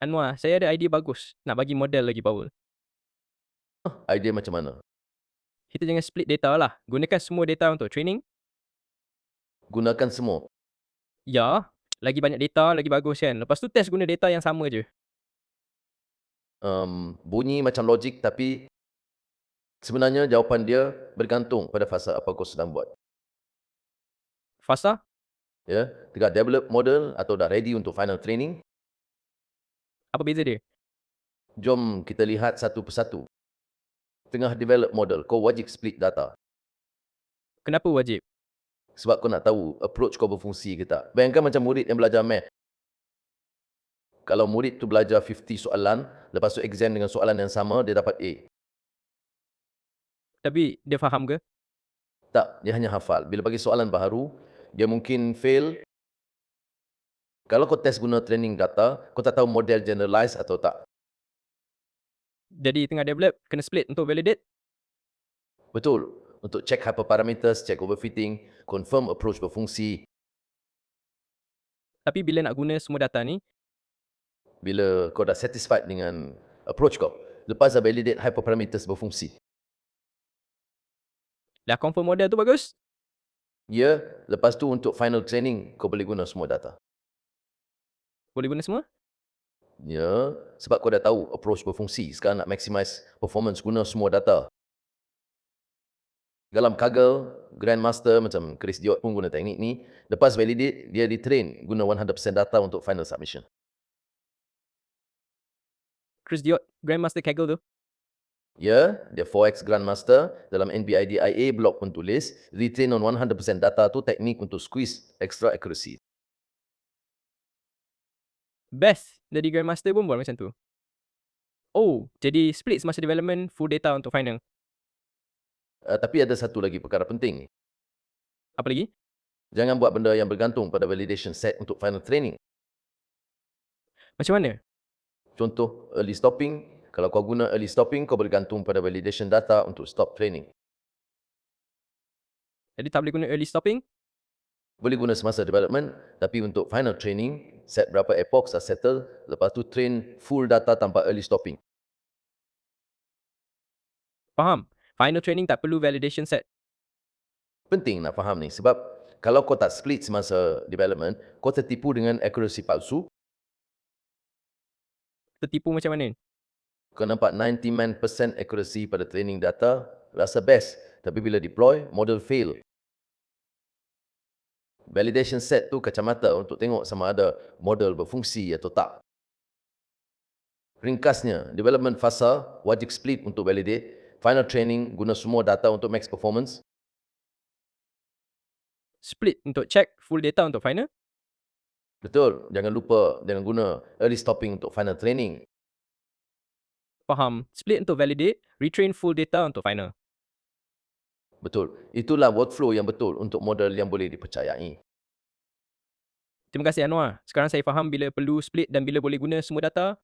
Anwar, saya ada idea bagus nak bagi model lagi power. Idea macam mana? Kita jangan split data lah. Gunakan semua data untuk training. Gunakan semua. Ya, lagi banyak data, lagi bagus kan. Lepas tu test guna data yang sama je. Bunyi macam logik tapi sebenarnya jawapan dia bergantung pada fasa apa kau sedang buat. Fasa, Ya, tengah develop model atau dah ready untuk final training, apa beza dia? jom kita lihat satu persatu. Tengah develop model, kau wajib split data. Kenapa wajib? Sebab kau nak tahu approach kau berfungsi ke tak. Bayangkan macam murid yang belajar math. Kalau murid tu belajar 50 soalan, lepas tu exam dengan soalan yang sama, dia dapat A. Tapi dia faham ke? Tak, dia hanya hafal. Bila bagi soalan baharu, dia mungkin fail. Kalau kau test guna training data, kau tak tahu model generalize atau tak. Jadi tengah develop, kena split untuk validate. Betul. Untuk check hyperparameters, check overfitting, confirm approach berfungsi. Tapi bila nak guna semua data ni, Bila kau dah satisfied dengan approach kau, lepas dah validate hyperparameters berfungsi. dah confirm model tu bagus. Ya, lepas tu untuk final training, kau boleh guna semua data. Boleh guna semua. Ya, sebab kau dah tahu approach berfungsi. Sekarang nak maximize performance guna semua data. Dalam Kaggle, Grandmaster macam Chris Diot pun guna teknik ni. Lepas validate, dia retrain guna 100% data untuk final submission. Chris Diot, Grandmaster Kaggle tu. Ya, dia 4X Grandmaster. Dalam NBIDIA blog pun tulis, retrain on 100% data tu teknik untuk squeeze extra accuracy. Best jadi Grandmaster pun buat macam tu. Oh, jadi split semasa development, full data untuk final. Tapi ada satu lagi perkara penting. Apa lagi? Jangan buat benda yang bergantung pada validation set untuk final training. Macam mana? Contoh, early stopping. Kalau kau guna early stopping, kau bergantung pada validation data untuk stop training. Jadi tak boleh guna early stopping. Boleh guna semasa development, tapi untuk final training, set berapa epochs dah settle, lepas tu train full data tanpa early stopping. Faham. Final training tak perlu validation set. Penting nak faham ni, sebab kalau kau tak split semasa development, kau tertipu dengan accuracy palsu. Tertipu macam mana? Kau nampak 99% accuracy pada training data, rasa best. Tapi bila deploy, model fail. Validation set tu kacamata untuk tengok sama ada model berfungsi atau tak. Ringkasnya, development fasa wajib split untuk validate. Final training guna semua data untuk max performance. Split untuk check, full data untuk final. Betul, jangan lupa jangan guna early stopping untuk final training. Faham. Split untuk validate, retrain full data untuk final. Betul, itulah workflow yang betul untuk model yang boleh dipercayai. Terima kasih Anwar. Sekarang saya faham bila perlu split dan bila boleh guna semua data.